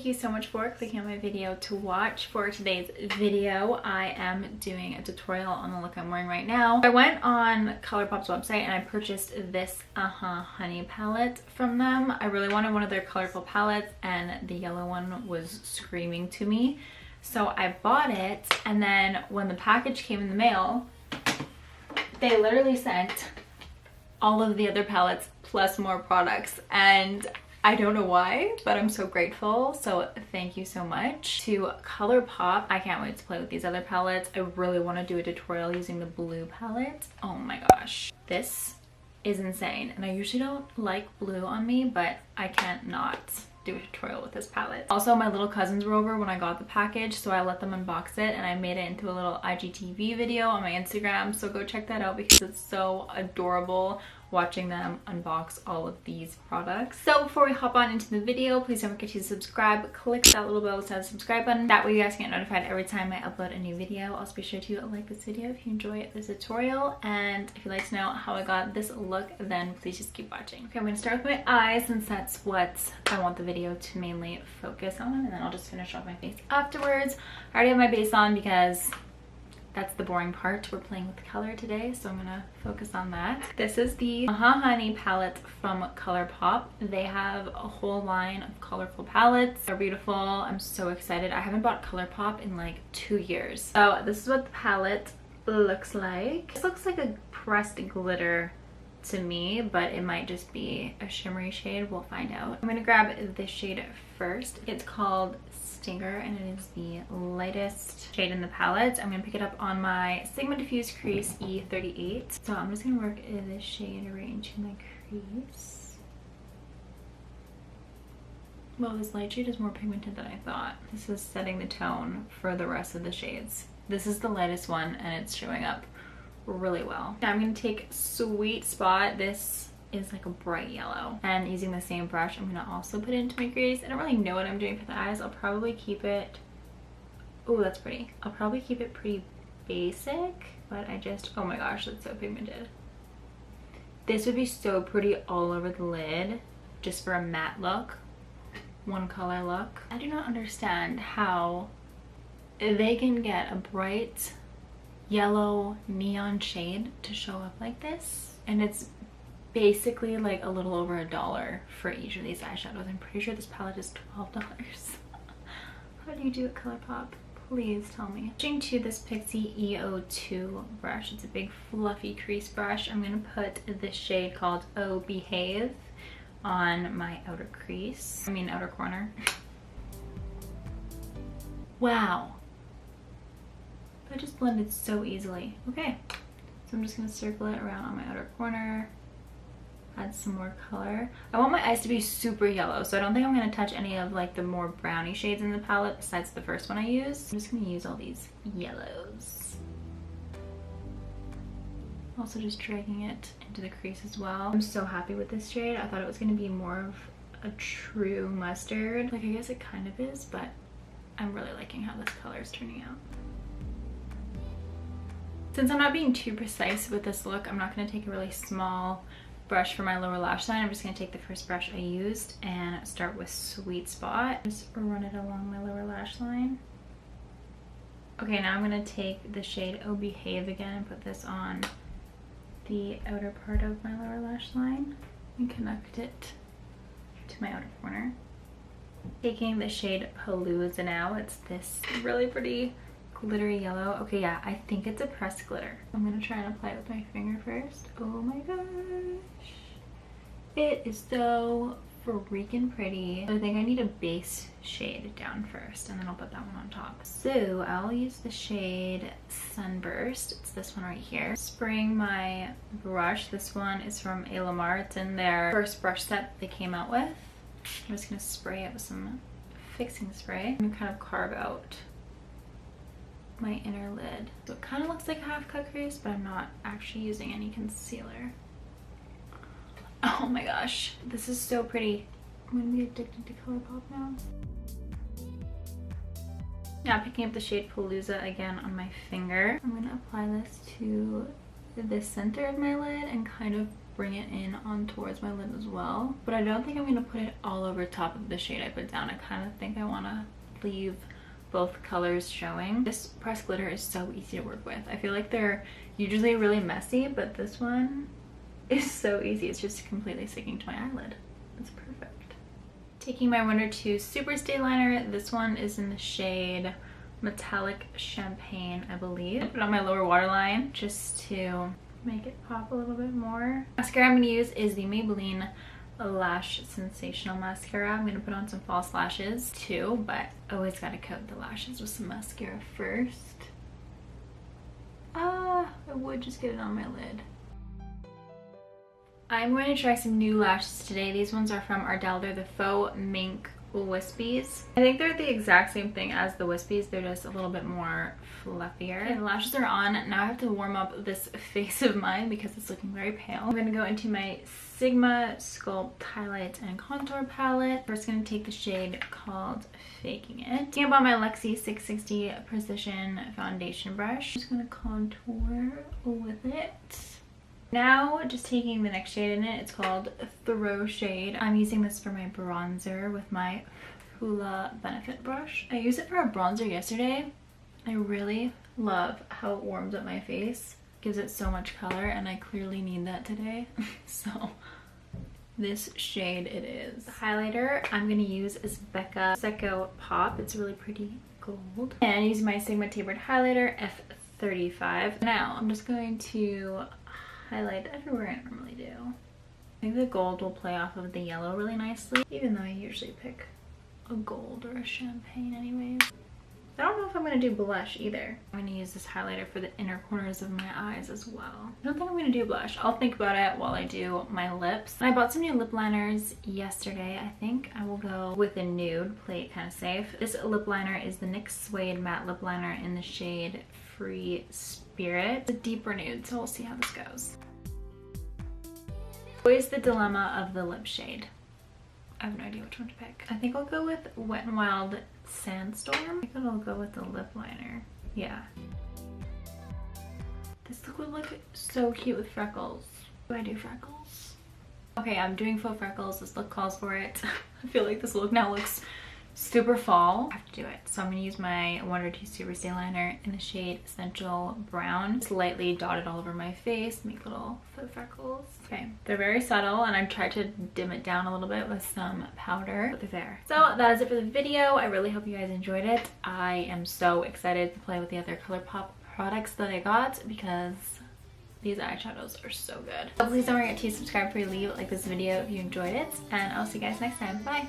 Thank you so much for clicking on my video to watch. For today's video, I am doing a tutorial on the look I'm wearing right now. I went on Colourpop's website and I purchased this Honey palette from them. I really wanted one of their colorful palettes and the yellow one was screaming to me. So I bought it, and then when the package came in the mail, they literally sent all of the other palettes plus more products, and I don't know why, but I'm so grateful. So thank you so much to Colourpop. I can't wait to play with these other palettes. I really want to do a tutorial using the blue palette. Oh my gosh, this is insane. And I usually don't like blue on me, but I can't not do a tutorial with this palette. Also, my little cousins were over when I got the package, so I let them unbox it and I made it into a little IGTV video on my Instagram, so go check that out because it's so adorable watching them unbox all of these products. So before we hop on into the video, please don't forget to subscribe. Click that little bell beside the subscribe button. That way you guys get notified every time I upload a new video. Also be sure to like this video if you enjoy this tutorial, and if you'd like to know how I got this look, then please just keep watching. Okay, I'm gonna start with my eyes since that's what I want the video to mainly focus on, and then I'll just finish off my face afterwards. I already have my base on because that's the boring part. We're playing with color today, so I'm gonna focus on that. This is the Honey palette from Colourpop. They have a whole line of colorful palettes. They're beautiful. I'm so excited. I haven't bought Colourpop in like 2 years. So this is what the palette looks like. This looks like a pressed glitter to me, but it might just be a shimmery shade. We'll find out. I'm gonna grab this shade first. It's called Stinger and it is the lightest shade in the palette. I'm gonna pick it up on my Sigma Diffuse Crease E38. So I'm just gonna work this shade right into my crease. Well, this light shade is more pigmented than I thought. This is setting the tone for the rest of the shades. This is the lightest one and it's showing up really well. Now I'm gonna take Sweet Spot. This is like a bright yellow, and using the same brush I'm gonna also put it into my crease. I don't really know what I'm doing for the eyes. I'll probably keep it, oh that's pretty, I'll probably keep it pretty basic, but I just, oh my gosh, that's so pigmented. This would be so pretty all over the lid just for a matte look, one color look. I do not understand how they can get a bright yellow neon shade to show up like this, and it's basically like a little over $1 for each of these eyeshadows. I'm pretty sure this palette is $12. How do you do it, Colourpop? Please tell me. Switching to this Pixie EO2 brush. It's a big fluffy crease brush. I'm gonna put this shade called Oh Behave on my outer crease. Outer corner. Wow. That just blended so easily. Okay. So I'm just gonna circle it around on my outer corner. Add some more color. I want my eyes to be super yellow, so I don't think I'm going to touch any of like the more brownie shades in the palette besides the first one I used. I'm just going to use all these yellows. Also just dragging it into the crease as well. I'm so happy with this shade. I thought it was going to be more of a true mustard. Like I guess it kind of is, but I'm really liking how this color is turning out. Since I'm not being too precise with this look, I'm not going to take a really small brush for my lower lash line. I'm just going to take the first brush I used and start with Sweet Spot. Just run it along my lower lash line. Okay, now I'm going to take the shade Oh Behave again and put this on the outer part of my lower lash line and connect it to my outer corner. Taking the shade Palooza now. It's this really pretty glittery yellow. Okay, yeah, I think it's a pressed glitter. I'm gonna try and apply it with my finger first. Oh my gosh. It is so freaking pretty. I think I need a base shade down first, and then I'll put that one on top. So I'll use the shade Sunburst. It's this one right here. Spraying my brush. This one is from A. Lamar. It's in their first brush set they came out with. I'm just gonna spray it with some fixing spray. I'm gonna kind of carve out my inner lid. So it kind of looks like a half cut crease, but I'm not actually using any concealer. Oh my gosh, this is so pretty. I'm gonna be addicted to Colourpop now. Now picking up the shade Palooza again on my finger. I'm gonna apply this to the center of my lid and kind of bring it in on towards my lid as well. But I don't think I'm gonna put it all over top of the shade I put down. I kind of think I want to leave both colors showing. This pressed glitter is so easy to work with. I feel like they're usually really messy, but this one is so easy. It's just completely sticking to my eyelid. It's perfect. Taking my Wonder 2 Super Stay Liner. This one is in the shade Metallic Champagne, I believe. I put it on my lower waterline just to make it pop a little bit more. Mascara I'm going to use is the Maybelline Lash Sensational Mascara. I'm going to put on some false lashes too, but always got to coat the lashes with some mascara first. I would just get it on my lid. I'm going to try some new lashes today. These ones are from Ardell. They're the Faux Mink Wispies. I think they're the exact same thing as the Wispies. They're just a little bit more fluffier. Okay, the lashes are on. Now I have to warm up this face of mine because it's looking very pale. I'm going to go into my Sigma Sculpt Highlight and Contour Palette. First, going to take the shade called Faking It. I bought my Lexi 660 Precision Foundation Brush. I'm just going to contour with it. Now, just taking the next shade in it, it's called Throw Shade. I'm using this for my bronzer with my Hoola Benefit brush. I used it for a bronzer yesterday. I really love how it warms up my face. Gives it so much color, and I clearly need that today. So, this shade it is. The highlighter I'm going to use is Becca Seco Pop. It's really pretty gold. And using my Sigma Tapered Highlighter F35. Now, I'm just going to highlight everywhere I normally do. I think the gold will play off of the yellow really nicely, even though I usually pick a gold or a champagne anyways. I don't know if I'm going to do blush either. I'm going to use this highlighter for the inner corners of my eyes as well. I don't think I'm going to do blush. I'll think about it while I do my lips. I bought some new lip liners yesterday. I think I will go with a nude, play it kind of safe. This lip liner is the NYX Suede Matte Lip Liner in the shade Free Spirit. It's a deeper nude, so we'll see how this goes. Always the dilemma of the lip shade. I have no idea which one to pick. I think I'll go with Wet n Wild Sandstorm. I think I'll go with the lip liner. Yeah. This look would look so cute with freckles. Do I do freckles? Okay, I'm doing faux freckles. This look calls for it. I feel like this look now looks super fall. I have to do it. So I'm going to use my Wonder 2 Super Stay Liner in the shade Essential Brown. Just lightly dot it all over my face, make little faux freckles. Okay, they're very subtle, and I've tried to dim it down a little bit with some powder, but they're there. So that is it for the video. I really hope you guys enjoyed it. I am so excited to play with the other Colourpop products that I got because these eyeshadows are so good. So please don't forget to subscribe before you leave, like this video if you enjoyed it, and I'll see you guys next time. Bye!